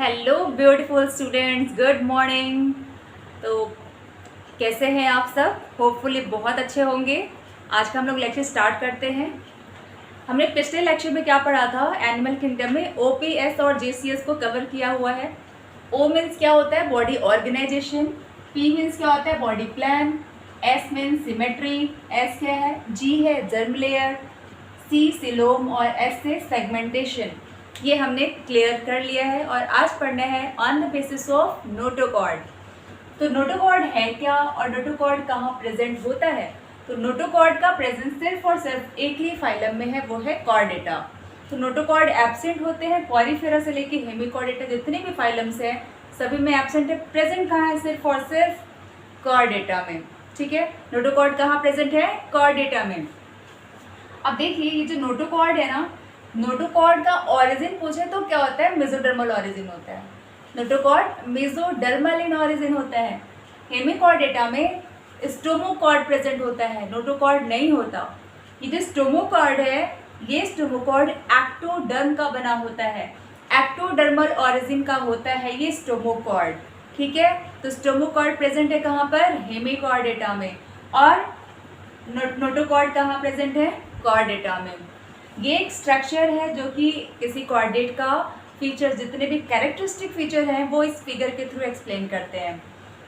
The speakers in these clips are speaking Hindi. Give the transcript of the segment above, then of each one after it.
Hello beautiful students, good morning. तो कैसे हैं आप सब? होपफुली बहुत अच्छे होंगे। आज का हम लोग लेक्चर स्टार्ट करते हैं। हमने पिछले लेक्चर में क्या पढ़ा था? एनिमल किंगडम में ओपीएस और जेसीएस को कवर किया हुआ है। ओ मीन्स क्या होता है? Body organisation. पी मीन्स क्या होता है? Body plan. S means symmetry. S क्या है? जी है जर्म लेयर। सी सिलोम और एस से सेगमेंटेशन। ये हमने क्लियर कर लिया है और आज पढ़ना है on the basis of notochord. तो नोटोकॉर्ड है क्या और नोटोकॉर्ड कहाँ प्रेजेंट होता है? तो नोटोकॉर्ड का प्रेजेंस सिर्फ और सिर्फ एक ही फाइलम में है, वो है कॉर्डेटा। तो नोटोकॉर्ड एब्सेंट होते हैं कॉरीफेरा से लेके हेमिकॉर्डेटा, जितने भी फाइलम्स हैं सभी में एब्सेंट है। प्रेजेंट कहाँ है? सिर्फ और सिर्फ कॉर्डेटा में। ठीक है, नोटोकॉर्ड कहाँ प्रेजेंट है? कॉर्डेटा में। अब देखिए ये जो नोटोकॉर्ड है ना, नोटोकॉर्ड का ऑरिजिन पूछे तो क्या होता है? मेसोडर्मल ऑरिजिन होता है। नोटोकॉर्ड मेसोडर्मल इन ऑरिजिन होता है। हेमिकॉर्डेटा में स्टोमोकॉर्ड प्रेजेंट होता है, नोटोकॉर्ड नहीं होता। ये जो स्टोमोकॉर्ड है, ये स्टोमोकॉर्ड एक्टोडर्म का बना होता है, एक्टोडर्मल ऑरिजिन का होता है ये स्टोमोकॉर्ड। ठीक है, तो स्टोमोकॉर्ड प्रेजेंट है कहाँ पर? हेमिकॉर्डेटा में। और नोटोकॉर्ड कहाँ प्रेजेंट है? कॉर्डेटा में। ये एक स्ट्रक्चर है जो कि किसी कॉर्डेट का फीचर, जितने भी कैरेक्टरिस्टिक फीचर हैं वो इस फिगर के थ्रू एक्सप्लेन करते हैं।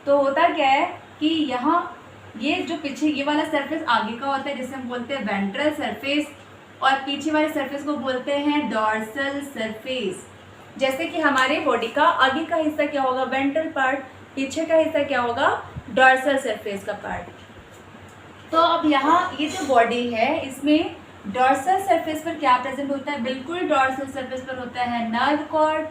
तो होता क्या है कि यहाँ ये जो पीछे ये वाला सरफेस आगे का होता है जिसे हम बोलते हैं वेंट्रल सरफेस, और पीछे वाले सरफेस को बोलते हैं डॉर्सल सरफेस। जैसे कि हमारे बॉडी का आगे का हिस्सा क्या होगा? Ventral part. पीछे का हिस्सा क्या होगा? डॉर्सल सरफेस का पार्ट। तो अब यहाँ ये जो बॉडी है इसमें डॉर्सल सरफेस पर क्या प्रेजेंट होता है? बिल्कुल डॉर्सल सरफेस पर होता है नर्व कॉर्ड,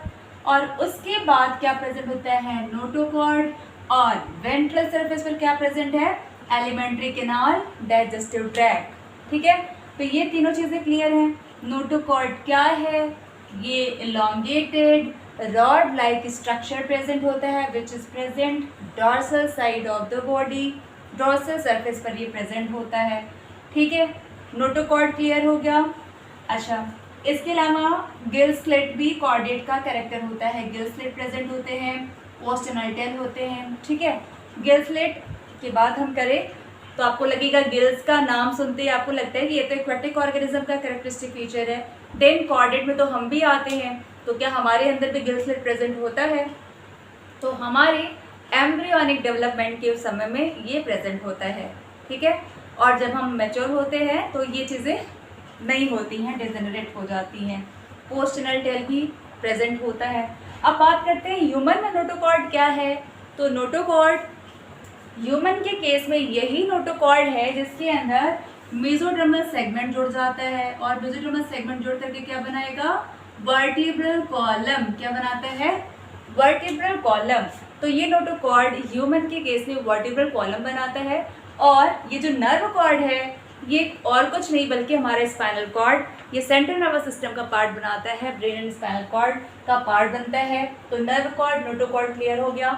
और उसके बाद क्या प्रेजेंट होता है? नोटोकॉर्ड। और वेंट्रल सरफेस पर क्या प्रेजेंट है? Alimentary canal, digestive tract. ठीक है, तो ये तीनों चीज़ें क्लियर हैं। नोटोकॉर्ड क्या है? ये elongated rod like structure present होता है which is present dorsal side of the body. Dorsal surface पर ये प्रेजेंट होता है। ठीक है, नोटोकॉर्ड क्लियर हो गया। अच्छा, इसके अलावा गिल स्लिट भी कॉर्डेट का कैरेक्टर होता है। गिल स्लिट प्रेजेंट होते हैं, पोस्टनल टेल होते हैं। ठीक है, गिल स्लिट की बात हम करें तो आपको लगेगा गिल्स का नाम सुनते ही आपको लगता है कि ये तो एक्वेटिक ऑर्गेनिज्म का कैरेक्टरिस्टिक फीचर है। देन कॉर्डेट में तो हम भी आते हैं, तो क्या हमारे अंदर भी गिल स्लिट प्रेजेंट होता है? तो हमारे एम्ब्रियोनिक डेवलपमेंट के समय में ये प्रेजेंट होता है। ठीक है, और जब हम मैच्योर होते हैं तो ये चीज़ें नहीं होती हैं, डिजेनरेट हो जाती हैं। पोस्टनल टेल भी प्रेजेंट होता है। अब बात करते हैं ह्यूमन में नोटोकॉर्ड क्या है। तो नोटोकॉर्ड ह्यूमन के केस में यही नोटोकॉर्ड है जिसके अंदर मेसोडर्मल सेगमेंट जुड़ जाता है, और मेसोडर्मल सेगमेंट जुड़ करके क्या बनाएगा? Vertebral column. क्या बनाता है? Vertebral column. तो ये नोटोकॉर्ड ह्यूमन के केस में वर्टिब्रल कॉलम बनाता है। और ये जो नर्व कॉर्ड है ये और कुछ नहीं बल्कि हमारा स्पाइनल कॉर्ड, ये सेंट्रल नर्वस सिस्टम का पार्ट बनाता है, ब्रेन एंड स्पाइनल कॉर्ड का पार्ट बनता है। तो नर्व कॉर्ड, नोटोकॉर्ड क्लियर हो गया।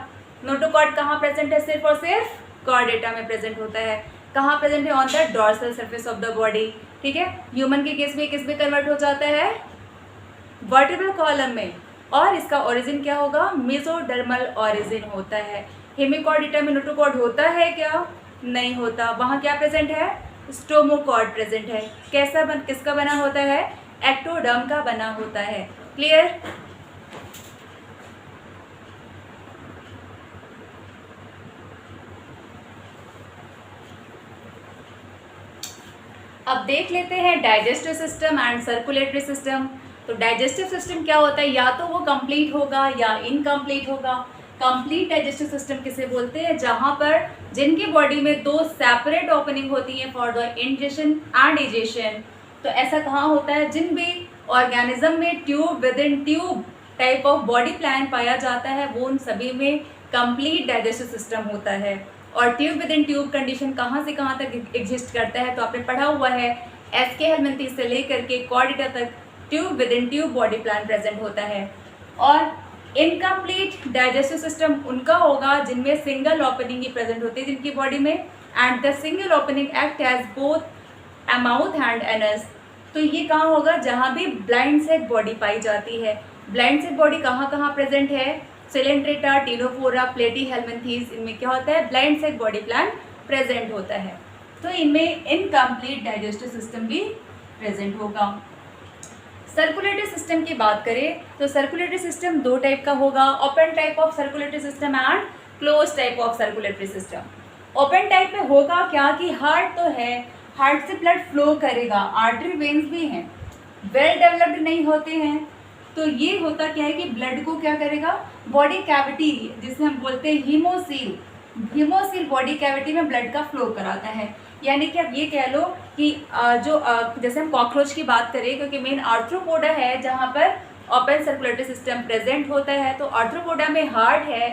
नोटोकॉर्ड कहाँ प्रेजेंट है? सिर्फ और सिर्फ कॉर्डेटा में प्रेजेंट होता है। कहाँ प्रेजेंट है? On the dorsal surface of the body. ठीक है, ह्यूमन के केस में किस में कन्वर्ट हो जाता है? वर्टिब्रल कॉलम में। और इसका ओरिजिन क्या होगा? मेसोडर्मल ओरिजिन होता है। हेमिकॉर्डेटा में नोटोकॉर्ड होता है क्या? नहीं होता। वहाँ क्या प्रेजेंट है? स्टोमोकॉर्ड प्रेजेंट है। किसका बना होता है? एक्टोडर्म का बना होता है। क्लियर? अब देख लेते हैं digestive system and circulatory system. तो डाइजेस्टिव सिस्टम क्या होता है? या तो वो कंप्लीट होगा या इनकम्प्लीट होगा। कंप्लीट डाइजेस्टिव सिस्टम किसे बोलते हैं? जहां पर जिनकी बॉडी में दो सेपरेट ओपनिंग होती है for the ingestion and digestion. तो ऐसा कहाँ होता है? जिन भी ऑर्गेनिज्म में tube with in tube type of body plan पाया जाता है वो उन सभी में कंप्लीट डाइजेस्टिव सिस्टम होता है। और tube with in tube condition कहाँ से कहाँ तक एग्जिस्ट करता है? तो आपने पढ़ा हुआ है एसके हेलमिंथेस से लेकर के कॉर्डेटा तक tube with in tube body plan present होता है। और इनकम्प्लीट डाइजेस्टिव सिस्टम उनका होगा जिनमें सिंगल ओपनिंग ही प्रेजेंट होती है जिनकी बॉडी में, and the single opening act has both mouth and anus. तो ये कहाँ होगा? जहाँ भी ब्लाइंड सेट बॉडी पाई जाती है। ब्लाइंड सेक बॉडी कहाँ कहाँ प्रेजेंट है? सिलेंट्रेटा, टिनोफोरा, प्लेटीहेल्मिन्थीज, इनमें क्या होता है? ब्लाइंड सेक बॉडी प्लान प्रेजेंट होता है। तो इनमें इनकम्प्लीट डाइजेस्टिव सिस्टम भी प्रेजेंट होगा। सर्कुलेटरी सिस्टम की बात करें तो सर्कुलेटरी सिस्टम दो टाइप का होगा, open type of circulatory system and close type of circulatory system. Open type में होगा क्या कि हार्ट तो है, हार्ट से ब्लड फ्लो करेगा, आर्टरी वेन्स भी हैं, वेल डेवलप्ड नहीं होते हैं, तो ये होता क्या है कि ब्लड को क्या करेगा? बॉडी कैविटी, जिसे हम बोलते हैं हीमोसील, हीमोसील बॉडी कैविटी में ब्लड का फ्लो कराता है। यानी कि आप ये कह लो कि जैसे हम कॉकरोच की बात करें, क्योंकि मेन आर्थ्रोपोडा है जहाँ पर ओपन सर्कुलेटरी सिस्टम प्रेजेंट होता है, तो आर्थ्रोपोडा में हार्ट है,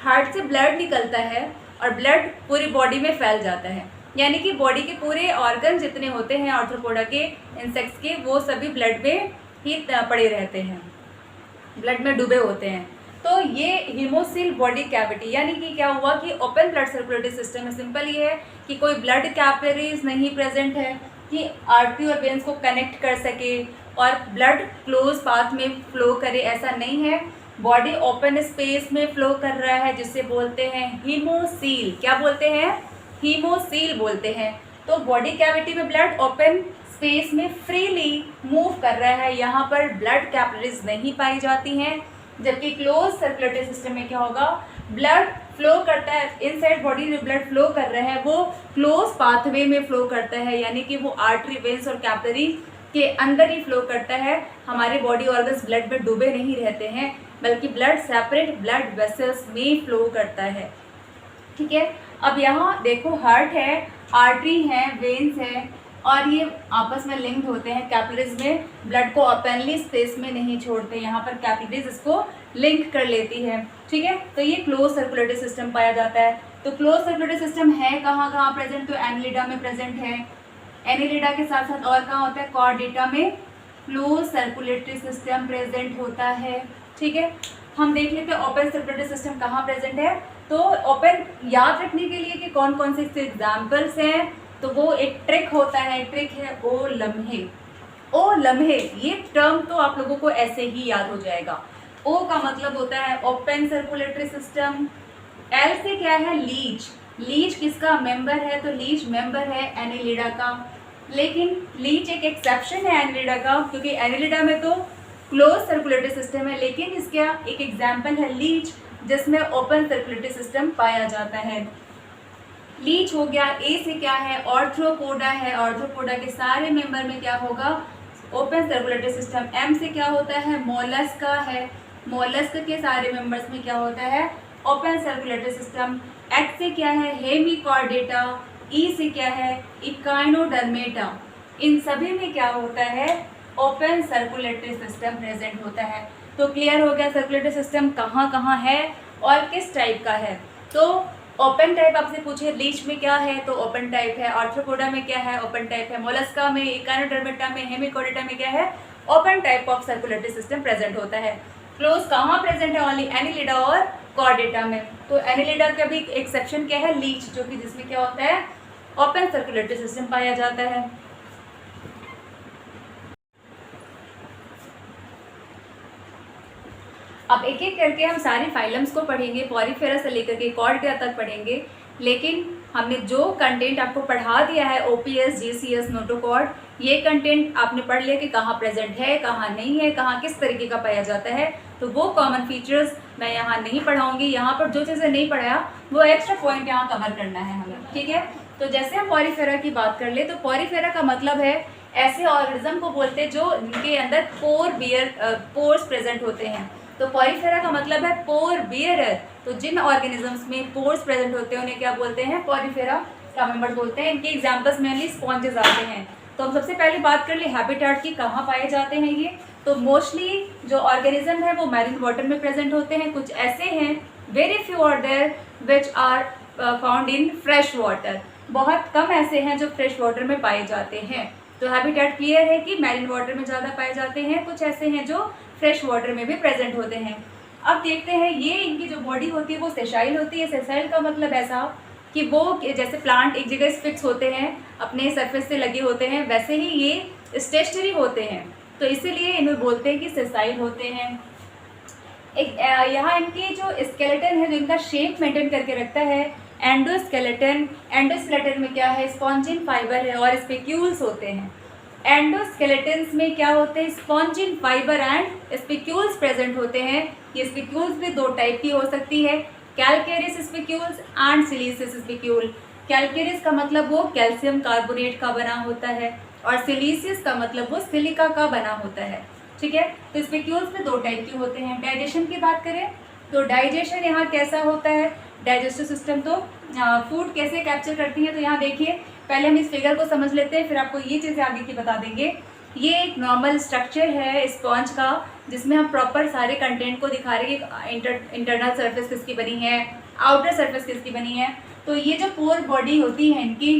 हार्ट से ब्लड निकलता है और ब्लड पूरी बॉडी में फैल जाता है। यानी कि बॉडी के पूरे ऑर्गन जितने होते हैं आर्थ्रोपोडा के, इंसेक्ट्स के, वो सभी ब्लड में ही पड़े रहते हैं, ब्लड में डूबे होते हैं। तो ये हीमोसील बॉडी कैविटी, यानी कि क्या हुआ कि ओपन ब्लड सर्कुलेटरी सिस्टम में सिंपल ये है कि कोई ब्लड कैपिलरीज नहीं प्रेजेंट है कि आर्टरी और वेन्स को कनेक्ट कर सके और ब्लड क्लोज पाथ में फ्लो करे, ऐसा नहीं है। बॉडी ओपन स्पेस में फ्लो कर रहा है, जिसे बोलते हैं हीमोसील। क्या बोलते हैं? हीमोसील बोलते हैं। तो बॉडी कैविटी में ब्लड ओपन स्पेस में फ्रीली मूव कर रहा है, यहाँ पर ब्लड कैपिलरीज नहीं पाई जाती हैं। जबकि क्लोज सर्कुलेटरी सिस्टम में क्या होगा? ब्लड फ्लो करता है, इनसाइड बॉडी जो ब्लड फ्लो कर रहा है वो क्लोज पाथवे में फ्लो करता है, यानी कि वो आर्टरी, वेन्स और कैपिलरी के अंदर ही फ्लो करता है। हमारे बॉडी ऑर्गन्स ब्लड में डूबे नहीं रहते हैं, बल्कि ब्लड सेपरेट ब्लड वेसल्स में फ्लो करता है। ठीक है, अब यहाँ देखो हार्ट है, आर्टरी है, वेन्स है और ये आपस में लिंक्ड होते हैं। कैपिलरीज में ब्लड को ओपनली स्पेस में नहीं छोड़ते, यहाँ पर कैपिलरीज इसको लिंक कर लेती है। ठीक है, तो ये क्लोज सर्कुलेटरी सिस्टम पाया जाता है। तो क्लोज सर्कुलेटरी सिस्टम है कहाँ कहाँ प्रेजेंट? तो एनिलिडा में प्रेजेंट है। एनिलिडा के साथ साथ और कहाँ होता है? कॉर्डेटा में क्लोज सर्कुलेटरी सिस्टम प्रेजेंट होता है। ठीक है, हम देख लेते हैं ओपन सर्कुलेटरी सिस्टम कहाँ प्रेजेंट है। तो ओपन याद रखने के लिए कि कौन कौन से इसके एग्जाम्पल्स हैं, तो वो एक ट्रिक होता है, ट्रिक है ओ लम्हे। ओ लम्हे, ये टर्म तो आप लोगों को ऐसे ही याद हो जाएगा। ओ का मतलब होता है ओपन सर्कुलेटरी सिस्टम। एल से क्या है? लीच। लीच किसका मेंबर है? तो लीच मेंबर है एनिलिडा का। लेकिन लीच एक एक्सेप्शन है एनिलिडा का, क्योंकि एनिलिडा में तो क्लोज सर्कुलेटरी सिस्टम है, लेकिन इसका एक एग्जाम्पल है लीच, जिसमें ओपन सर्कुलेटरी सिस्टम पाया जाता है। लीच हो गया। ए से क्या है? आर्थ्रोपोडा है, आर्थ्रोपोडा के सारे मेंबर में क्या होगा? Open circulatory system. एम से क्या होता है? मोलस्का है, मोलस्क के सारे मेंबर्स में क्या होता है? Open circulatory system. एच से क्या है? हेमिकॉर्डेटा। ई से क्या है? इकाइनोडर्मेटा। इन सभी में क्या होता है? ओपन सर्कुलेटरी सिस्टम प्रेजेंट होता है। तो क्लियर हो गया सर्कुलेटरी सिस्टम कहाँ कहाँ है और किस टाइप का है। तो ओपन टाइप आपसे पूछे लीच में क्या है, तो ओपन टाइप है। आर्थ्रोपोडा में क्या है? ओपन टाइप है। मोलस्का में, इकाइनोडर्मेटा में, हेमिकॉर्डेटा में क्या है? Open type of circulatory system present होता है। क्लोज कहाँ प्रेजेंट है? ओनली एनिलिडा और कॉर्डेटा में। तो एनिलिडा का भी एक्सेप्शन क्या है? लीच, जो कि जिसमें क्या होता है? ओपन सर्कुलेटरी सिस्टम पाया जाता है। अब एक एक करके हम सारे फाइलम्स को पढ़ेंगे, पॉरीफेरा से लेकर के कॉर्डेटा तक पढ़ेंगे। लेकिन हमने जो कंटेंट आपको पढ़ा दिया है ओपीएस, जीसीएस, नोटोकॉर्ड, ये कंटेंट आपने पढ़ लिया कि कहाँ प्रेजेंट है, कहाँ नहीं है, कहाँ किस तरीके का पाया जाता है। तो वो कॉमन फीचर्स मैं यहाँ नहीं पढ़ाऊँगी। यहाँ पर जो चीज़ें नहीं पढ़ाया वो एक्स्ट्रा पॉइंट यहाँ कवर करना है हमें। ठीक है, तो जैसे हम पॉरीफेरा की बात कर ले, तो पॉरीफेरा का मतलब है ऐसे ऑर्गेनिज्म को बोलते हैं जो जिनके अंदर पोर्स प्रेजेंट होते हैं। तो पॉरीफेरा का मतलब है पोर बियरर। तो जिन ऑर्गेनिजम्स में पोर्स प्रेजेंट होते हैं उन्हें क्या बोलते हैं? पॉरीफेरा का मेंबर बोलते हैं। इनके एग्जांपल्स मेनली स्पॉन्जेस आते हैं। तो हम सबसे पहले बात कर ले हैबिटेट की, कहाँ पाए जाते हैं ये। तो मोस्टली जो ऑर्गेनिज्म है वो मैरिन वाटर में प्रेजेंट होते हैं। कुछ ऐसे हैं, very few are there which are found in fresh water. बहुत कम ऐसे हैं जो फ्रेश वाटर में पाए जाते हैं। तो हैबिटेट क्लियर है कि मैरिन वाटर में ज़्यादा पाए जाते हैं। कुछ ऐसे हैं जो फ्रेश वाटर में भी प्रेजेंट होते हैं। अब देखते हैं ये इनकी जो बॉडी होती है वो सेशाइल होती है। सेशाइल का मतलब ऐसा कि वो जैसे प्लांट एक जगह फिक्स होते हैं, अपने सरफेस से लगे होते हैं, वैसे ही ये स्टेशनरी होते हैं। तो इसीलिए इन्हें बोलते हैं कि सेसाइल होते हैं। एक यहाँ इनकी जो स्केलेटन है, जो इनका शेप मेंटेन करके रखता है, एंडोस्केलेटन। एंडोस्केलेटन में क्या है, स्पॉन्जिन फाइबर है और स्पिक्यूल्स होते हैं। एंडोस्केलेटन्स में क्या होते हैं, spongin fibre and spicules present होते हैं। ये स्पिक्यूल्स भी दो टाइप की हो सकती है, calcareous spicules and siliceous spicule. Calcareous का मतलब वो कैल्शियम कार्बोनेट का बना होता है और सिलीसियस का मतलब वो सिलिका का बना होता है। ठीक है, तो स्पिक्यूल्स में दो टाइप के होते हैं। डाइजेशन की बात करें तो डाइजेशन यहाँ कैसा होता है, डाइजेस्टिव सिस्टम तो फूड कैसे कैप्चर करती है, तो यहाँ देखिए पहले हम इस फिगर को समझ लेते हैं, फिर आपको ये चीज़ें आगे की बता देंगे। ये एक नॉर्मल स्ट्रक्चर है स्पॉन्ज का, जिसमें हम प्रॉपर सारे कंटेंट को दिखा रहे हैं कि इंटरनल सरफेस किसकी बनी है, आउटर सरफेस किसकी बनी है। तो ये जो पोर बॉडी होती है इनकी,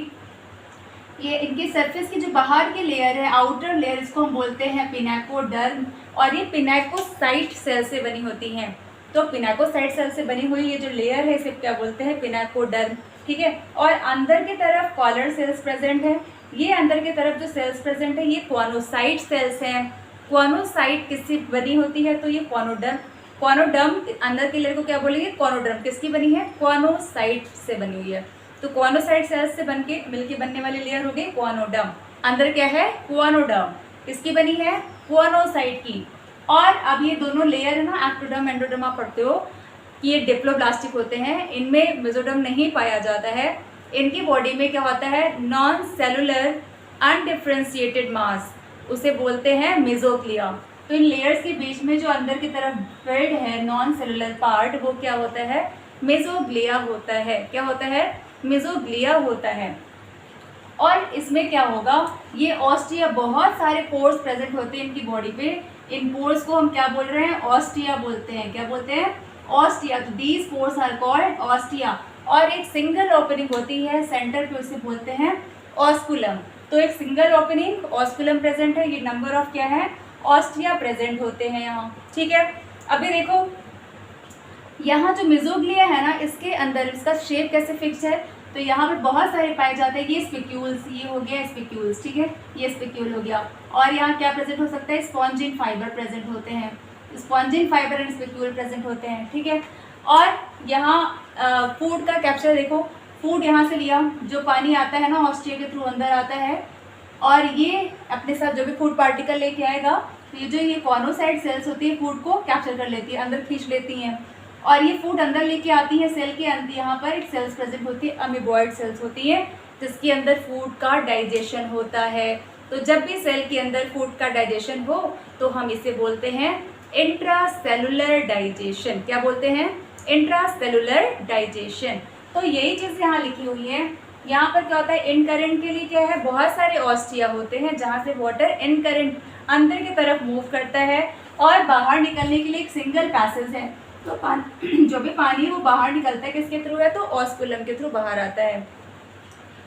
ये इनकी सरफेस की जो बाहर की लेयर है, आउटर लेयर, इसको हम बोलते हैं पिनाकोडर्म, और ये पिनाकोसाइट सेल से बनी होती हैं। तो पिनाकोसाइट सेल से बनी हुई ये जो लेयर है इसे क्या बोलते हैं, पिनाकोडर्म। ठीक है, और अंदर की तरफ कॉलर सेल्स प्रेजेंट है। ये अंदर की तरफ जो सेल्स प्रेजेंट है ये कॉनोसाइट सेल्स हैं। कॉनोसाइट किससे बनी होती है, तो ये कॉनोडर्म। कॉनोडर्म अंदर की लेयर को क्या बोलेंगे, कॉनोडर्म। किसकी बनी है, कॉनोसाइट से बनी हुई है। तो कॉनोसाइट सेल्स से बनके मिलके बनने वाली लेयर हो गई कॉनोडर्म। अंदर क्या है, कॉनोडर्म। किसकी बनी है, कॉनोसाइट की। और अब ये दोनों लेयर है ना, एक्टोडर्म एंडोडर्म आप पढ़ते हो कि ये डिप्लोब्लास्टिक होते हैं, इनमें मेसोडर्म नहीं पाया जाता है। इनकी बॉडी में क्या होता है, नॉन सेलुलर अनडिफ्रेंशिएटेड मास, उसे बोलते हैं मेसोग्लिया। तो इन लेयर्स के बीच में जो अंदर की तरफ फिल्ड है नॉन सेलुलर पार्ट, वो क्या होता है, मेसोग्लिया होता है। क्या होता है, मेसोग्लिया होता है। और इसमें क्या होगा, ये ऑस्टिया, बहुत सारे पोर्स प्रेजेंट होते हैं इनकी बॉडी पे। इन पोर्स को हम क्या बोल रहे हैं, ऑस्टिया बोलते हैं। क्या बोलते हैं, ऑस्टिया। तो these pores are called ostia. और एक सिंगल ओपनिंग होती है सेंटर पे, उसे बोलते हैं ऑस्कुलम। तो एक सिंगल ओपनिंग ऑस्कुलम प्रेजेंट है। ये नंबर ऑफ क्या है, ऑस्टिया प्रेजेंट होते हैं यहाँ। ठीक है, अभी देखो यहाँ जो मेसोग्लिया है ना, इसके अंदर इसका शेप कैसे फिक्स है, तो यहाँ पे बहुत सारे पाए जाते हैं। ये स्पिक्यूल्स, ये हो गया स्पिक्यूल्स। ठीक है, ये स्पिक्यूल हो गया। और यहाँ क्या प्रेजेंट हो सकता है, स्पॉन्जिन फाइबर प्रेजेंट होते हैं। Spongin fibre and spicule present होते हैं। ठीक है, और यहाँ फूड का कैप्चर देखो, फूड यहाँ से लिया, जो पानी आता है ना ऑस्टिया के थ्रू अंदर आता है, और ये अपने साथ जो भी फूड पार्टिकल लेके आएगा, तो ये जो ये कॉनोसाइट सेल्स होती है फूड को कैप्चर कर लेती है, अंदर खींच लेती हैं, और ये फूड अंदर लेके आती है सेल के अंदर। यहाँ पर एक सेल्स प्रेजेंट होती है, अमीबॉइड सेल्स होती है, जिसके अंदर फूड का डाइजेशन होता है। तो जब भी सेल के अंदर फूड का डाइजेशन हो तो हम इसे बोलते हैं इंट्रासेलुलर डाइजेशन। क्या बोलते हैं, इंट्रासेलुलर डाइजेशन। तो यही चीज़ यहाँ लिखी हुई है। यहाँ पर क्या होता है, इन करंट के लिए क्या है, बहुत सारे ऑस्टिया होते हैं जहाँ से वाटर इन करंट अंदर की तरफ मूव करता है, और बाहर निकलने के लिए एक सिंगल पैसेज है। तो जो भी पानी वो बाहर निकलता है किसके थ्रू है, तो ऑस्कुलम के थ्रू बाहर आता है।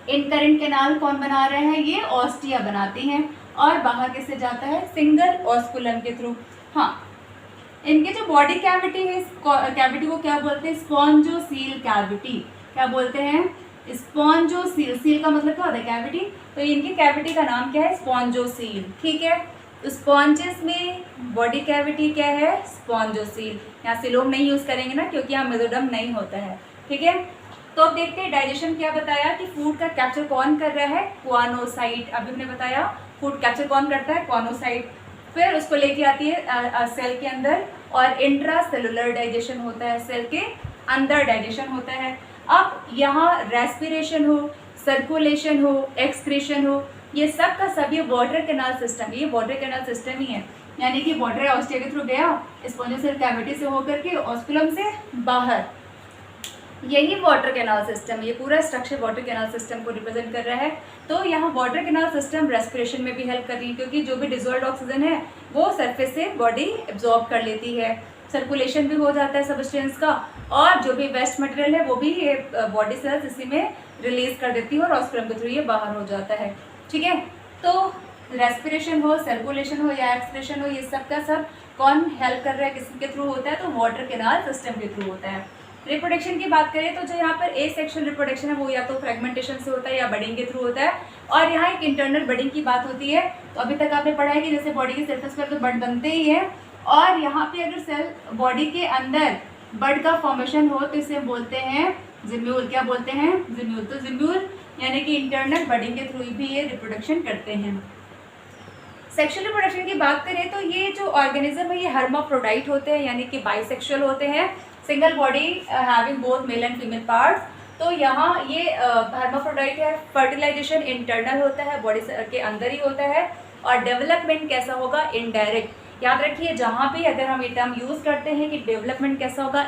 इन करंट कैनाल कौन बना रहे हैं, ये ऑस्टिया बनाती हैं, और बाहर किससे जाता है, सिंगल ऑस्कुलम के थ्रू। हाँ, इनके जो बॉडी कैविटी है, इस कैविटी को क्या बोलते हैं, स्पॉन्जोसील कैविटी। क्या बोलते हैं, स्पॉन्जोसील। सील का मतलब क्या होता है, कैविटी। तो इनकी कैविटी का नाम क्या है, स्पॉन्जोसील। ठीक है, स्पॉन्जेस में बॉडी कैविटी क्या है, स्पॉन्जोसील। यहाँ सिलोम नहीं यूज़ करेंगे ना, क्योंकि यहाँ मेसोडर्म नहीं होता है। ठीक है, तो अब देखते हैं डाइजेशन क्या बताया कि फूड का कैप्चर कौन कर रहा है, कॉनोसाइट। अभी हमने बताया फूड कैप्चर कौन करता है, कॉनोसाइट। फिर उसको लेके आती है सेल के अंदर, और इंट्रासेलुलर डाइजेशन होता है, सेल के अंदर डाइजेशन होता है। अब यहाँ रेस्पिरेशन हो, सर्कुलेशन हो, एक्सक्रीशन हो, ये सब का सब ये वाटर कैनाल सिस्टम, ये वाटर कैनाल सिस्टम ही है। यानी कि वाटर ऑस्टिया के थ्रू गया स्पॉन्जोसेल कैविटी से होकर के ऑस्कुलम से बाहर, यही वाटर कैनाल सिस्टम, ये पूरा स्ट्रक्चर वाटर कैनाल सिस्टम को रिप्रेजेंट कर रहा है। तो यहाँ वाटर कैनाल सिस्टम रेस्पिरेशन में भी हेल्प कर रही है, क्योंकि जो भी डिजॉल्व्ड ऑक्सीजन है वो सरफेस से बॉडी एब्जॉर्ब कर लेती है। सर्कुलेशन भी हो जाता है सब्सटेंस का, और जो भी वेस्ट मटेरियल है वो भी ये बॉडी सेल्स इसी में रिलीज कर देती है, और ऑस्कुलम के थ्रू ये बाहर हो जाता है। ठीक है, तो रेस्पिरेशन हो, सर्कुलेशन हो या एक्सक्रीशन हो, ये सब का सब कौन हेल्प कर रहा है, किसके थ्रू होता है, तो वाटर कैनाल सिस्टम के थ्रू होता है। रिप्रोडक्शन की बात करें तो जो यहाँ पर ए सेक्शुअल रिप्रोडक्शन है वो या तो फ्रेगमेंटेशन से होता है या बडिंग के थ्रू होता है, और यहाँ एक इंटरनल बडिंग की बात होती है। तो अभी तक आपने पढ़ा है कि जैसे बॉडी के सरफेस पर तो बड बनते ही है, और यहाँ पे अगर सेल बॉडी के अंदर बड का फॉर्मेशन हो तो इसे बोलते हैं जिम्यूल। क्या बोलते हैं? जिम्यूल। तो जिम्यूल यानी कि इंटरनल बडिंग के थ्रू भी ये रिप्रोडक्शन करते हैं। सेक्सुअल रिप्रोडक्शन की बात करें तो ये जो ऑर्गेनिज्म है ये हर्माफ्रोडाइट होते हैं, यानी कि बाइसेक्सुअल होते हैं, single body having both male and female parts. तो यहाँ ये हर्माफ्रोडाइट है, फर्टिलाइजेशन इंटरनल होता है, बॉडी के अंदर ही होता है, और डेवलपमेंट कैसा होगा? इनडायरेक्ट। याद रखिए जहाँ भी अगर हम ये टर्म यूज़ करते हैं कि डेवलपमेंट कैसा होगा?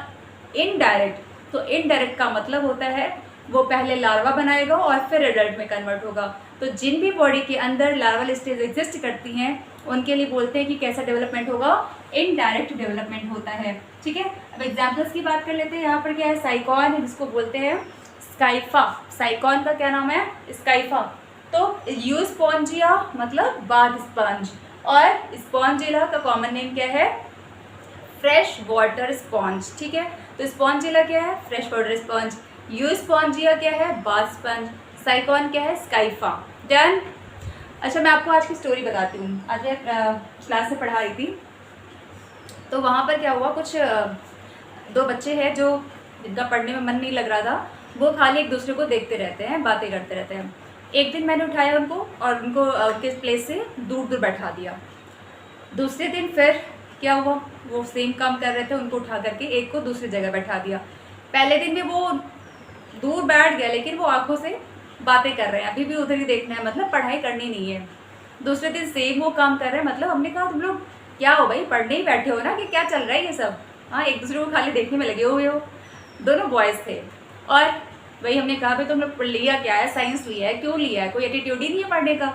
इनडायरेक्ट, तो इनडायरेक्ट का मतलब होता है वो पहले लार्वा बनाएगा और फिर एडल्ट में कन्वर्ट होगा। तो जिन भी बॉडी के अंदर लार्वल स्टेज एग्जिस्ट करती हैं उनके लिए बोलते हैं कि कैसा डेवलपमेंट होगा? इनडायरेक्ट डेवलपमेंट होता है। ठीक है, अब एग्जाम्पल्स की बात कर लेते हैं। यहाँ पर क्या है? साइकॉन है जिसको बोलते हैं स्काइफा। साइकॉन का क्या नाम है? स्काइफा। तो यूस्पोंजिया मतलब बाथ स्पंज, और स्पॉन्जिला का कॉमन नेम क्या है? Fresh water sponge. ठीक है, तो स्पॉन्जिला क्या है? Fresh water sponge. यूस्पोंजिया क्या है? Bath sponge. साइकॉन क्या है? स्काइफा। डन। अच्छा, मैं आपको आज की स्टोरी बताती हूँ। आज मैं क्लास से पढ़ा रही थी, तो वहाँ पर क्या हुआ, कुछ दो बच्चे हैं जो जिनका पढ़ने में मन नहीं लग रहा था, वो खाली एक दूसरे को देखते रहते हैं, बातें करते रहते हैं। एक दिन मैंने उठाया उनको और उनको किस प्लेस से दूर दूर बैठा दिया। दूसरे दिन फिर क्या हुआ, वो सेम काम कर रहे थे, उनको उठा करके एक को दूसरी जगह बैठा दिया। पहले दिन भी वो दूर बैठ गया, लेकिन वो आंखों से बातें कर रहे हैं, अभी भी उधर ही देखना है, मतलब पढ़ाई करनी नहीं है। दूसरे दिन सेम वो काम कर रहे हैं, मतलब हमने कहा तुम लोग क्या हो भाई, पढ़ने ही बैठे हो ना, कि क्या चल रहा है ये सब? हाँ, एक दूसरे को खाली देखने में लगे हुए हो। दोनों बॉयज़ थे, और वही हमने कहा भाई तुम लोग लिया क्या है, साइंस लिया है, क्यों लिया है? कोई एटीट्यूड ही नहीं है पढ़ने का।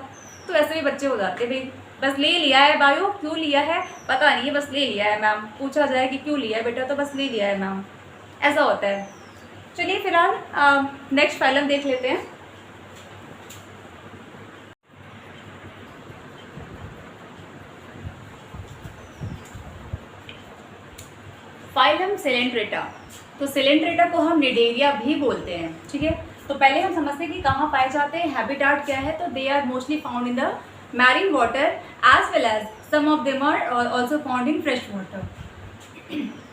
तो ऐसे भी बच्चे हो जाते भाई, बस ले लिया है बायो, क्यों लिया है पता नहीं है, बस ले लिया है मैम। पूछा जाए कि क्यों लिया है बेटा, तो बस ले लिया है मैम, ऐसा होता है। चलिए फिलहाल नेक्स्ट फाइलम देख लेते हैं। Phylum Coelenterata. तो सेलेंट्रेटा को हम निडेरिया भी बोलते हैं। ठीक है, तो पहले हम समझते हैं कि कहाँ पाए जाते हैं, हैबिटाट क्या है। तो they are mostly found in the marine water as well as some of them are also found in fresh water.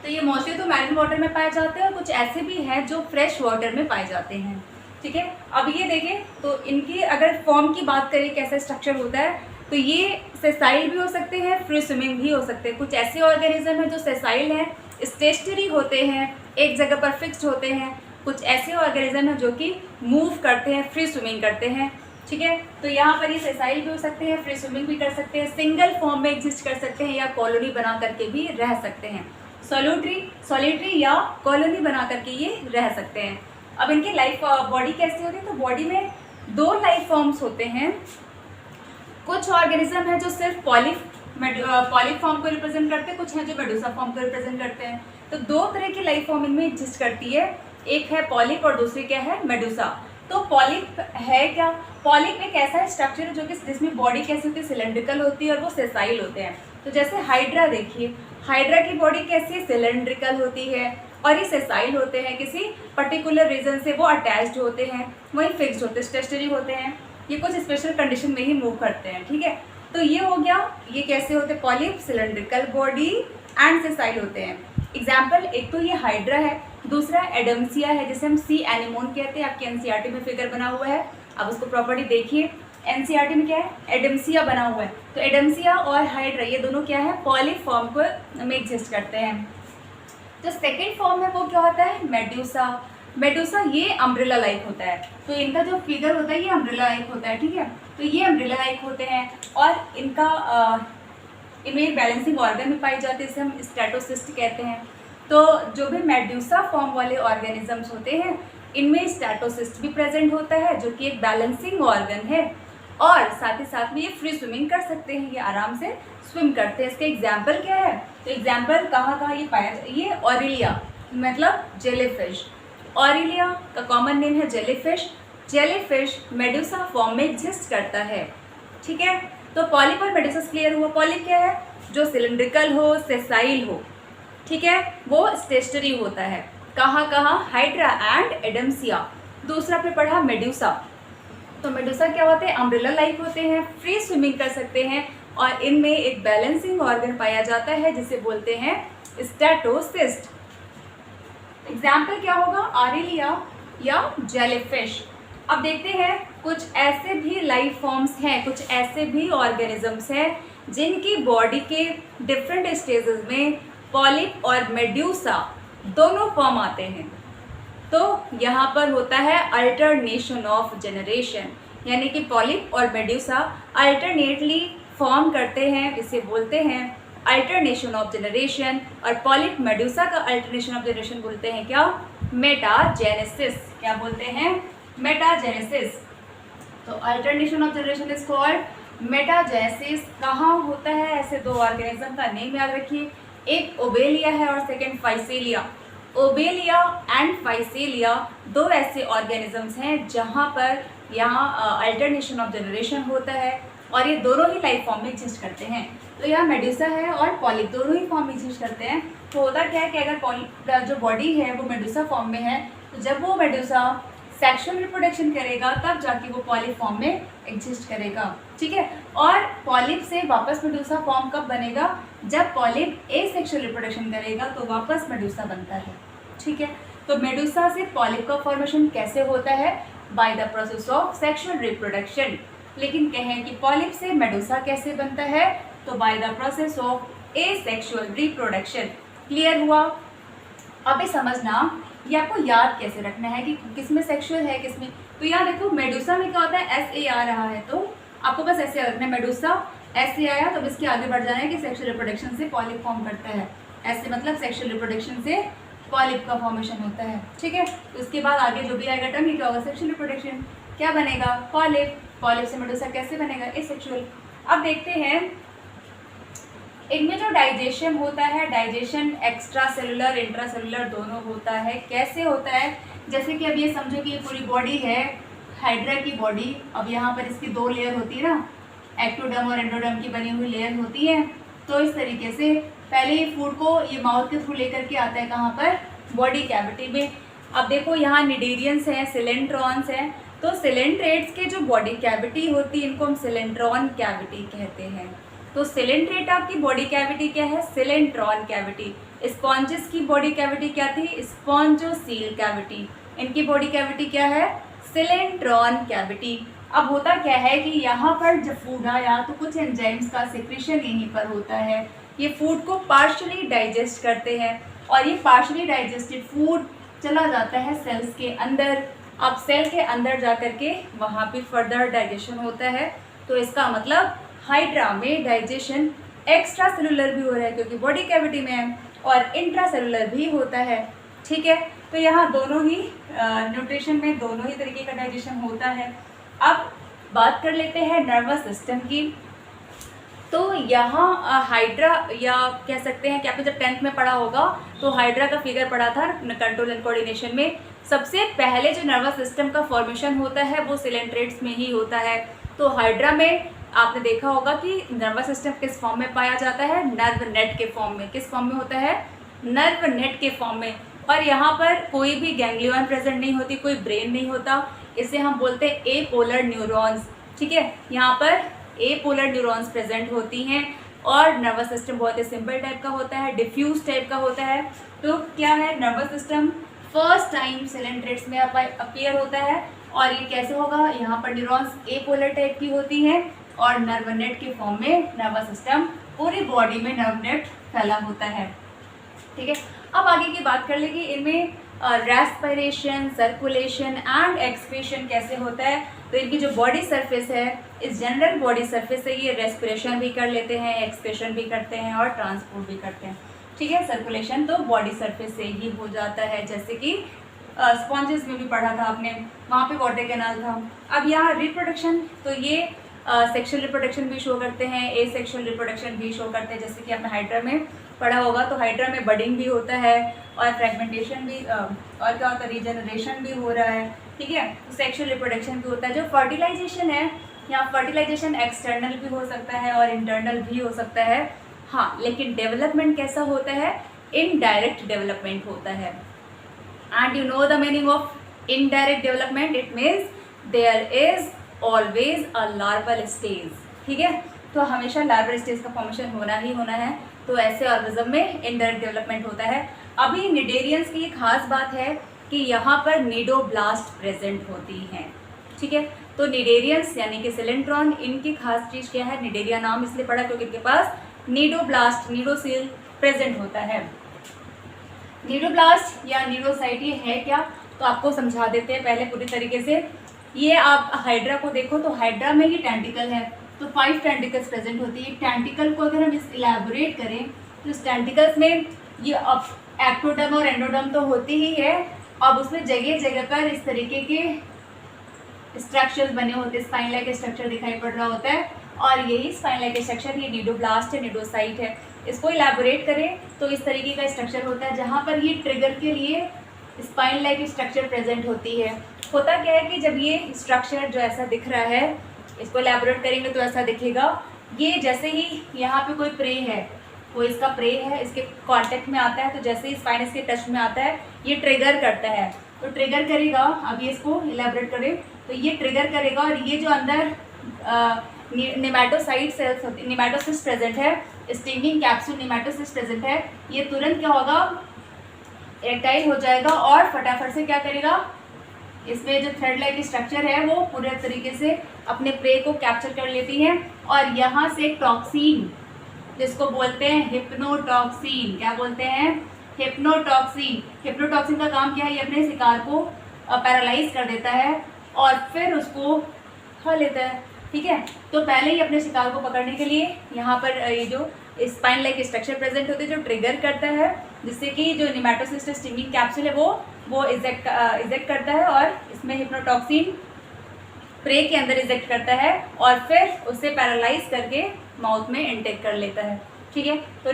तो ये मोस्टली तो मैरीन वाटर में पाए जाते हैं, और कुछ ऐसे भी हैं जो फ्रेश वाटर में पाए जाते हैं। ठीक है, अब ये देखें तो इनकी अगर फॉर्म की बात करें कैसा स्ट्रक्चर होता है, तो ये सेसाइल भी हो सकते हैं, फ्री स्विमिंग भी हो सकते हैं। कुछ ऐसे ऑर्गेनिज्म हैं जो सेसाइल हैं, स्टेशनरी होते हैं, एक जगह पर फिक्स्ड होते हैं। कुछ ऐसे ऑर्गेनिज्म हैं जो कि मूव करते हैं, फ्री स्विमिंग करते हैं। ठीक है, तो यहाँ पर ये सेसाइल भी हो सकते हैं, फ्री स्विमिंग भी कर सकते हैं, सिंगल फॉर्म में एग्जिस्ट कर सकते हैं, या कॉलोनी बना करके भी रह सकते हैं। सॉलिटरी या कॉलोनी बना करके ये रह सकते हैं। अब इनकी लाइफ बॉडी कैसी होती है, तो बॉडी में दो लाइफ फॉर्म्स होते हैं। कुछ ऑर्गेनिज्म है जो सिर्फ पॉलिप फॉर्म को रिप्रेजेंट करते हैं, कुछ हैं जो मेडुसा फॉर्म को रिप्रेजेंट करते हैं। तो दो तरह की लाइफ फॉर्म इनमें एग्जिस्ट करती है, एक है पॉलिप और दूसरी क्या है? मेडुसा। तो पॉलिप है क्या? पॉलिप एक ऐसा स्ट्रक्चर है जो कि जिसमें बॉडी कैसी होती है? सिलेंड्रिकल होती है, और वो सेसाइल होते हैं। तो जैसे हाइड्रा देखिए, हाइड्रा की बॉडी कैसी है? सिलेंड्रिकल होती है, और ये सेसाइल होते हैं, किसी पर्टिकुलर रीजन से वो अटैच्ड होते हैं, वही फिक्स्ड होते हैं, स्टेशनरी होते हैं, ये कुछ स्पेशल कंडीशन में ही मूव करते हैं। ठीक है, तो ये हो गया, ये कैसे होते हैं? Polyp, cylindrical body and sessile होते हैं। एग्जाम्पल, एक तो ये हाइड्रा है, दूसरा एडम्सिया है जिसे हम सी एनिमोन कहते हैं। आपके एनसीईआरटी में फिगर बना हुआ है, अब उसको प्रॉपर्टी देखिए। एनसीईआरटी में क्या है? एडम्सिया बना हुआ है। तो एडम्सिया और हाइड्रा ये दोनों क्या है? पॉलिप फॉर्म को में एग्जिस्ट करते हैं। जो सेकेंड फॉर्म है वो क्या होता है? मेडुसा। मेडुसा ये अम्ब्रेला लाइक होता है, तो इनका जो फिगर होता है ये अम्ब्रेला लाइक होता है। ठीक है, तो ये अम्ब्रेला लाइक होते हैं, और इनका इनमें बैलेंसिंग ऑर्गन भी पाई जाती है, इसे हम स्टैटोसिस्ट कहते हैं। तो जो भी मेडुसा फॉर्म वाले ऑर्गेनिजम्स होते हैं इनमें स्टैटोसिस्ट भी प्रेजेंट होता है, जो कि एक बैलेंसिंग ऑर्गन है, और साथ ही साथ में ये फ्री स्विमिंग कर सकते हैं, ये आराम से स्विम करते हैं। इसके एग्जाम्पल क्या है? तो एग्जाम्पल कहाँ कहाँ ये पाया जाए? ये ऑरिलिया मतलब जेलीफिश। ऑरिलिया का कॉमन नेम है जेलीफिश। जेलीफिश मेडुसा फॉर्म में एग्जिस्ट करता है। ठीक है, तो पॉलिप और मेडुसा क्लियर हुआ। पॉलिप क्या है? जो सिलेंड्रिकल हो, सेसाइल हो। ठीक है, वो स्टेशनरी होता है, कहाँ कहाँ, हाइड्रा एंड एडम्सिया। दूसरा पे पढ़ा मेड्यूसा। तो मेडुसा क्या होते हैं, अम्ब्रेला लाइक होते हैं, फ्री स्विमिंग कर सकते हैं और इनमें एक बैलेंसिंग ऑर्गन पाया जाता है जिसे बोलते हैं स्टेटोसिस्ट। एग्जाम्पल क्या होगा, आरेलिया या जेलीफिश। अब देखते हैं कुछ ऐसे भी लाइफ फॉर्म्स हैं, कुछ ऐसे भी ऑर्गेनिजम्स हैं जिनकी बॉडी के डिफरेंट स्टेजेस में पॉलिप और मेड्यूसा दोनों फॉर्म आते हैं। तो यहाँ पर होता है अल्टरनेशन ऑफ जनरेशन, यानी कि पॉलिप और मेड्यूसा अल्टरनेटली फॉर्म करते हैं, इसे बोलते हैं अल्टरनेशन ऑफ जनरेशन। और पॉलिप मेड्यूसा का अल्टरनेशन ऑफ जनरेशन बोलते हैं क्या, मेटाजेनेसिस। क्या बोलते हैं, मेटाजेनेसिस। तो alternation of generation is called metagenesis. कहाँ होता है, ऐसे दो ऑर्गेनिज्म का नेम याद रखिए, एक ओबेलिया है और second Physalia. Obelia and Physalia दो ऐसे ऑर्गेनिजम्स हैं जहाँ पर यहाँ अल्टरनेशन ऑफ जनरेशन होता है और ये दोनों ही लाइफ फॉर्म में एग्जिस्ट करते हैं। तो यहाँ मेडुसा है और पॉलिप दोनों ही फॉर्म में एग्जिस्ट करते हैं। तो होता क्या है कि अगर पॉलिप का जो बॉडी है वो मेडुसा फॉर्म में है, तो जब वो मेडुसा सेक्सुअल रिप्रोडक्शन करेगा तब जाके वो पॉलिप फॉर्म में एग्जिस्ट करेगा, ठीक है। और पॉलिप से वापस मेडुसा फॉर्म कब बनेगा, जब पॉलिप एसेक्सुअल रिप्रोडक्शन करेगा तो वापस मेडुसा बनता है, ठीक है। तो मेडुसा से पॉलिप का फॉर्मेशन कैसे होता है, by the process of sexual reproduction. लेकिन कहें कि पॉलिप से मेडुसा कैसे बनता है, तो by the process of asexual reproduction. Clear हुआ। अभी समझना ये आपको याद कैसे रखना है कि किसमें सेक्सुअल है किसमें। तो यहाँ देखो मेडुसा में क्या होता है, एस ए आ रहा है, तो आपको बस ऐसे रखना है, मेडुसा एस ए आया तो इसके आगे बढ़ जाना है कि सेक्सुअल रिप्रोडक्शन से पॉलिप फॉर्म करता है। ऐसे मतलब सेक्सुअल रिप्रोडक्शन से पॉलिप का फॉर्मेशन होता है, ठीक है। तो उसके बाद आगे जो भी आएगा टर्म ये क्या होगा, सेक्सुअल रिप्रोडक्शन। क्या बनेगा, पॉलिप। पॉलिप से मेडुसा कैसे बनेगा, एसेक्सुअल। अब देखते हैं इनमें जो डाइजेशन होता है, digestion extra cellular intra cellular दोनों होता है। कैसे होता है, जैसे कि अब ये समझो कि ये पूरी बॉडी है हाइड्रा की बॉडी। अब यहाँ पर इसकी दो लेयर होती है ना, एक्टोडर्म और एंडोडर्म की बनी हुई लेयर होती है। तो इस तरीके से पहले ये फूड को ये माउथ के थ्रू लेकर के आता है कहाँ पर, बॉडी कैविटी में। अब देखो यहाँ निडेरियंस हैं, सिलेंट्रॉन्स हैं। तो सिलेंट्रेट्स के जो बॉडी कैविटी होती है इनको हम सिलेंट्रॉन कैविटी कहते हैं। तो सिलेंट्रेट आपकी बॉडी कैविटी क्या है, सिलेंट्रॉन कैविटी। स्पॉन्जेस की बॉडी कैविटी क्या थी, स्पॉन्जोसील कैविटी। इनकी बॉडी कैविटी क्या है, सिलेंट्रॉन कैविटी। अब होता क्या है कि यहाँ पर जब फूड आया तो कुछ एंजाइम्स का सिक्रेशन यहीं पर होता है। ये फूड को पार्शली डाइजेस्ट करते हैं और ये पार्शली डाइजेस्टेड फूड चला जाता है सेल्स के अंदर। अब सेल के अंदर जा कर के वहाँ पे फर्दर डाइजेशन होता है। तो इसका मतलब हाइड्रा में डाइजेशन एक्स्ट्रा सेलुलर भी हो रहा है क्योंकि बॉडी कैविटी में है, और इंट्रा सेलुलर भी होता है, ठीक है। तो यहाँ दोनों ही न्यूट्रिशन में दोनों ही तरीके का डाइजेशन होता है। अब बात कर लेते हैं नर्वस सिस्टम की। तो यहाँ हाइड्रा या कह सकते हैं कि आपने जब 10th में पढ़ा होगा तो हाइड्रा का फिगर पढ़ा था कंट्रोल एंड कोऑर्डिनेशन में। सबसे पहले जो नर्वस सिस्टम का फॉर्मेशन होता है वो सिलेंट्रेट्स में ही होता है। तो हाइड्रा में आपने देखा होगा कि नर्वस सिस्टम किस फॉर्म में पाया जाता है, नर्व नेट के फॉर्म में। किस फॉर्म में होता है, नर्व नेट के फॉर्म में। और यहाँ पर कोई भी गैंग्लियन प्रेजेंट नहीं होती, कोई ब्रेन नहीं होता। इसे हम बोलते हैं एपोलर न्यूरॉन्स, ठीक है। यहाँ पर एपोलर न्यूरॉन्स प्रेजेंट होती हैं और नर्वस सिस्टम बहुत ही सिंपल टाइप का होता है, डिफ्यूज टाइप का होता है। तो क्या है, nervous system first time coelenterates में अपीयर होता है। और ये कैसे होगा, यहाँ पर न्यूरॉन्स एपोलर टाइप की होती हैं और नर्व नेट के फॉर्म में नर्वस सिस्टम पूरी बॉडी में नर्व नेट फैला होता है, ठीक है। अब आगे की बात कर लेंगे इनमें रेस्पिरेशन, सर्कुलेशन एंड एक्सक्रीशन कैसे होता है। तो इनकी जो बॉडी सरफेस है, इस जनरल बॉडी सरफेस से ये रेस्पिरेशन भी कर लेते हैं, एक्सक्रीशन भी करते हैं और ट्रांसपोर्ट भी करते हैं, ठीक है। सर्कुलेशन तो बॉडी सरफेस से ही हो जाता है, जैसे कि स्पॉन्जेस में भी पढ़ा था आपने, वहाँ पे वाटर कैनाल था। अब यहाँ रिप्रोडक्शन, तो ये सेक्सुअल रिप्रोडक्शन भी शो करते हैं, एसेक्सुअल रिप्रोडक्शन भी शो करते हैं, जैसे कि आपने हाइड्रा में पढ़ा होगा। तो हाइड्रा में बडिंग भी होता है और फ्रेगमेंटेशन भी और क्या होता है, रीजनरेशन भी हो रहा है, ठीक है। तो सेक्सुअल रिप्रोडक्शन भी होता है। जो फर्टिलाइजेशन है, यहाँ फर्टिलाइजेशन एक्सटर्नल भी हो सकता है और इंटरनल भी हो सकता है, हाँ। लेकिन डेवलपमेंट कैसा होता है, इनडायरेक्ट डेवलपमेंट होता है। And you know the meaning of indirect development, it means there is always a larval stage. ठीक है, तो हमेशा लार्वल स्टेज का फॉर्मेशन होना ही होना है, तो ऐसे ऑर्गेनिज्म में इनडायरेक्ट डेवलपमेंट होता है। अभी निडेरियंस की एक खास बात है कि यहाँ पर निडोब्लास्ट प्रेजेंट होती हैं। ठीक है, तो निडेरियंस यानी कि सिलेंट्रॉन, इनकी खास चीज़ क्या है, निडेरिया नाम इसलिए पड़ा क्योंकि इनके पास निडोब्लास्ट निडोसिल प्रेजेंट होता है। निडोब्लास्ट या निडोसाइट ये है क्या, तो आपको समझा देते हैं पहले पूरी तरीके से। ये आप हाइड्रा को देखो तो हाइड्रा में ये टेंटिकल है, तो 5 टेंटिकल्स प्रेजेंट होती है। टेंटिकल को अगर हम इस इलेबोरेट करें तो इस टेंटिकल्स में ये अब एक्टोडर्म और एंडोडर्म तो होती ही है, अब उसमें जगह जगह पर इस तरीके के स्ट्रक्चर्स बने होते हैं, स्पाइन लाइक स्ट्रक्चर दिखाई पड़ रहा होता है, और यही स्पाइन लाइक स्ट्रक्चर ये निडोब्लास्ट है, निडोसाइट है। इसको इलेबोरेट करें तो इस तरीके का स्ट्रक्चर होता है जहाँ पर ये ट्रिगर के लिए स्पाइन लाइक स्ट्रक्चर प्रेजेंट होती है। होता क्या है कि जब ये स्ट्रक्चर जो ऐसा दिख रहा है, इसको इलेबोरेट करेंगे तो ऐसा दिखेगा। ये जैसे ही यहाँ पे कोई प्रे है, वो इसका प्रे है, इसके कांटेक्ट में आता है, तो जैसे ही स्पाइन इसके टच में आता है ये ट्रिगर करता है, तो ट्रिगर करेगा। अब ये इसको इलेबोरेट करें तो ये ट्रिगर करेगा, और ये जो अंदर नेमेटोसाइट सेल्स होती, नेमेटोसिस्ट प्रेजेंट है, स्टिंगिंग कैप्सूल नेमेटोसिस्ट प्रेजेंट है, ये तुरंत क्या होगा, एक्टाइल हो जाएगा और फटाफट से क्या करेगा, इसमें जो थ्रेड लाइक स्ट्रक्चर है वो पूरे तरीके से अपने प्रे को कैप्चर कर लेती है, और यहाँ से टॉक्सिन जिसको बोलते हैं हिप्नोटॉक्सिन, क्या बोलते हैं, हिप्नोटॉक्सिन। हिप्नोटॉक्सिन का काम क्या है, ये अपने शिकार को पैरालाइज कर देता है और फिर उसको खा लेता है। ठीक है, तो पहले ही अपने शिकार को पकड़ने के लिए यहाँ पर ये जो स्पाइन लाइक स्ट्रक्चर प्रेजेंट होते हैं जो ट्रिगर करता है, जिससे कि जो नेमेटोसिस्ट स्टिंगिंग कैप्सूल है वो इजेक्ट करता है, और इसमें हिप्नोटॉक्सिन प्रे के अंदर इजेक्ट करता है और फिर उसे पैरालाइज करके माउथ में इनटेक कर लेता है। ठीक है, तो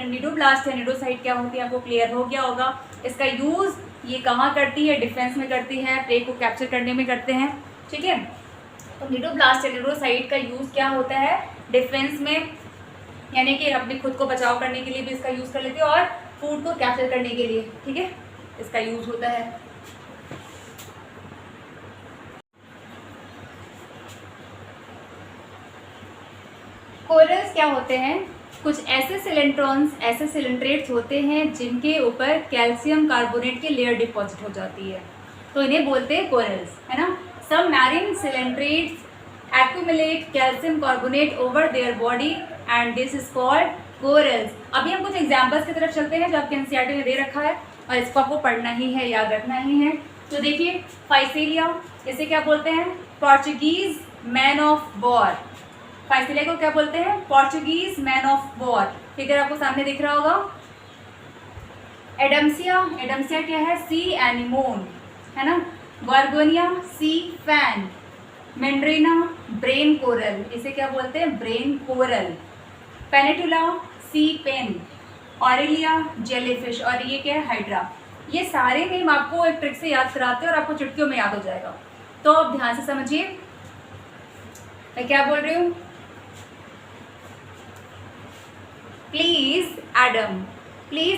निडोब्लास्ट या निडोसाइट क्या होती है आपको क्लियर हो गया होगा। इसका यूज़ ये कहाँ करती है, डिफेंस में करती है, प्रे को कैप्चर करने में करते हैं। ठीक है, तो निडोब्लास्ट या निडोसाइट का यूज़ क्या होता है, डिफेंस में, यानी कि अपने खुद को बचाव करने के लिए भी इसका यूज़ कर लेते हैं, और फूड को कैप्चर करने के लिए, ठीक है, इसका यूज़ होता है। कोरल्स क्या होते हैं, कुछ ऐसे सिलेंट्रॉन्स, ऐसे सिलेंट्रेट्स होते हैं जिनके ऊपर कैल्शियम कार्बोनेट की लेयर डिपॉजिट हो जाती है, तो इन्हें बोलते हैं कोरल्स, है ना। Some marine coelenterates accumulate calcium carbonate over their body and this is called corals। अभी हम कुछ एग्जाम्पल्स की तरफ चलते हैं जो आपके एनसीईआरटी में दे रखा है और इसको आपको पढ़ना ही है, याद रखना ही है। तो देखिए फाइसेलिया, इसे क्या बोलते हैं, Portuguese man of war. Physalia को क्या बोलते हैं, Portuguese man of war. Figure आपको सामने दिख रहा होगा। एडम्सिया, एडम्सिया क्या है, सी एनिमोन, है ना। गोर्गोनिया सी फैन। मेंड्रीना ब्रेन कोरल, इसे क्या बोलते हैं, ब्रेन कोरल। पेनेटुला सी पेन। ऑरेलिया जेलीफिश, और ये क्या है, हाइड्रा। ये सारे नेम आपको एक ट्रिक से याद कराते हैं और आपको चुटकियों में याद हो जाएगा, तो अब ध्यान से समझिए मैं क्या बोल रही हूँ। Please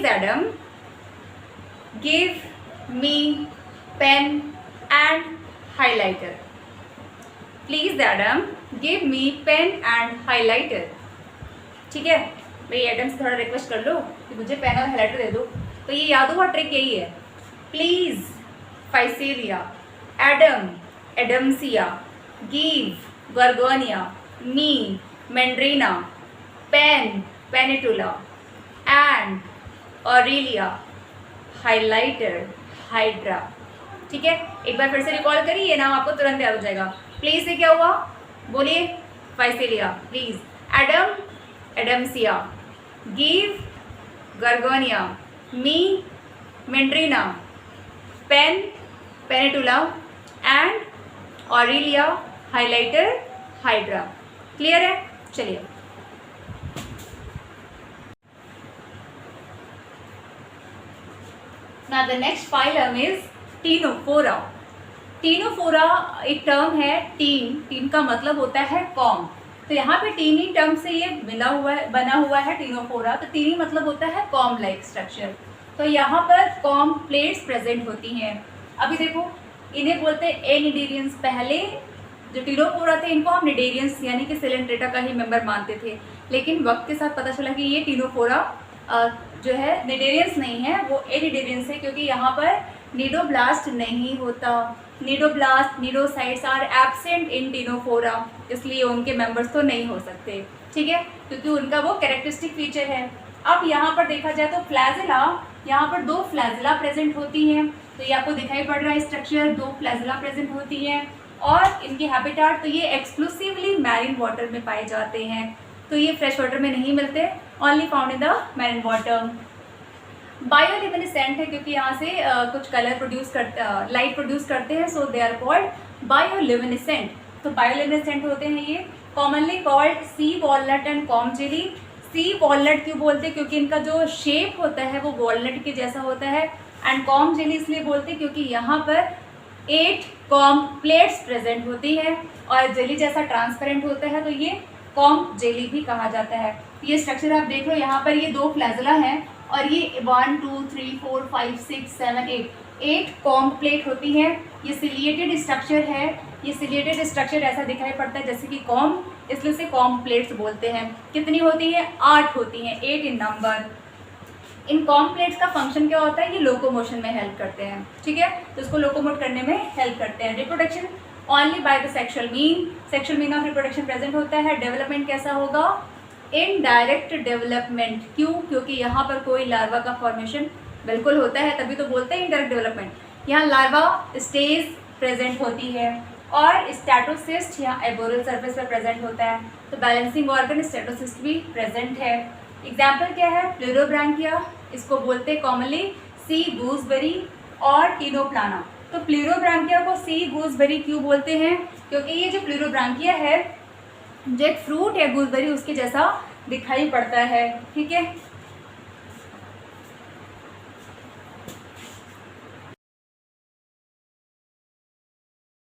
Adam give me pen and highlighter. Please Adam give me pen and highlighter. ठीक है भाई, एडम से थोड़ा रिक्वेस्ट कर लो कि मुझे पेन और हाइलाइटर दे दो, तो ये याद हुआ, ट्रिक यही है। Please Physalia, Adam Adamsia, give Gorgonia, me Meandrina, pen Pennatula and Aurelia, highlighter Hydra. ठीक है, एक बार फिर से रिकॉल करिए, ये नाम आपको तुरंत याद हो जाएगा। प्लीज से क्या हुआ, बोलिए, Physalia, please, Adam Adamsia, give Gorgonia, me Meandrina, pen Pennatula and Aurelia, highlighter Hydra. Clear है, चलिए। Now the next phylum is Ctenophora. Ctenophora एक टर्म है, टीन का मतलब होता है कॉम, तो यहाँ पे टीनी टर्म से ये बना हुआ है टीनोफोरा। तो टीनी मतलब होता है कॉम लाइक स्ट्रक्चर। तो यहाँ पर कॉम प्लेट्स प्रेजेंट होती हैं। अभी देखो, इन्हें बोलते हैं एनिडेरियंस। पहले जो टिनोफोरा थे इनको हम निडेरियंस यानी कि सिलेंड्रेटा का ही मेंबर मानते थे, लेकिन वक्त के साथ पता चला कि ये टिनोफोरा जो है निडेरियंस नहीं है, वो एनिडेरियंस है, क्योंकि यहाँ पर निडोब्लास्ट नहीं होता। Cnidoblast cnidocytes are absent in Ctenophora, इसलिए उनके मेंबर्स तो नहीं हो सकते, ठीक है, क्योंकि उनका वो कैरेक्टरिस्टिक फीचर है। अब यहाँ पर देखा जाए तो फ्लैजिला, यहाँ पर 2 फ्लैजिला प्रेजेंट होती हैं, तो ये आपको दिखाई पड़ रहा है स्ट्रक्चर, 2 फ्लैजिला प्रेजेंट होती हैं। और इनके हैबिटाट तो ये एक्सक्लूसिवली मैरिन वाटर में पाए जाते हैं, तो ये फ्रेश वाटर में नहीं मिलते, only found in the marine water. Bioluminescent है क्योंकि यहाँ से कुछ कलर प्रोड्यूस करते, लाइट प्रोड्यूस करते हैं, सो दे आर कॉल्ड बायोल्यूमिनेसेंट। तो बायोल्यूमिनेसेंट होते हैं ये। Commonly called C walnut and com jelly. C walnut क्यों बोलते हैं? क्योंकि इनका जो शेप होता है वो वॉलनट के जैसा होता है। एंड कॉम जेली इसलिए बोलते हैं क्योंकि यहाँ पर 8 कॉम प्लेट्स प्रेजेंट होती है और जेली जैसा ट्रांसपेरेंट होता है, तो ये कॉम जेली भी कहा जाता है। ये स्ट्रक्चर आप देख लो, यहाँ पर ये 2 फ्लैजिला हैं और ये 1 2 3 4 5 6 7 8 कॉम प्लेट होती है। ये सिलिएटेड स्ट्रक्चर है। ये सिलिएटेड स्ट्रक्चर ऐसा दिखाई पड़ता है जैसे कि कॉम, इसलिए से कॉम प्लेट्स बोलते हैं। कितनी होती है? 8 होती हैं, 8 इन नंबर। इन कॉम प्लेट्स का फंक्शन क्या होता है? ये लोकोमोशन में हेल्प करते हैं, ठीक है, तो इसको लोकोमोट करने में हेल्प करते हैं। Reproduction only by the sexual mean. Sexual mean of reproduction present होता है। डेवलपमेंट कैसा होगा? Indirect development. क्यों? क्योंकि यहाँ पर कोई लार्वा का फॉर्मेशन बिल्कुल होता है, तभी तो बोलते हैं इनडायरेक्ट डेवलपमेंट। यहाँ लार्वा स्टेज प्रेजेंट होती है और स्टैटोसिस्ट यहाँ एबोरल सरफेस पर प्रेजेंट होता है, तो बैलेंसिंग ऑर्गन स्टैटोसिस्ट भी प्रेजेंट है। एग्जाम्पल क्या है? प्लूरोब्रैंकिया, इसको बोलते हैं कॉमनली सी गूसबेरी और टिनोप्लाना। तो प्लूरोब्रैंकिया को सी गूसबेरी क्यों बोलते हैं? क्योंकि ये जो प्लूरोब्रैंकिया है, जो एक फ्रूट है गूसबेरी उसके जैसा दिखाई पड़ता है, ठीक है।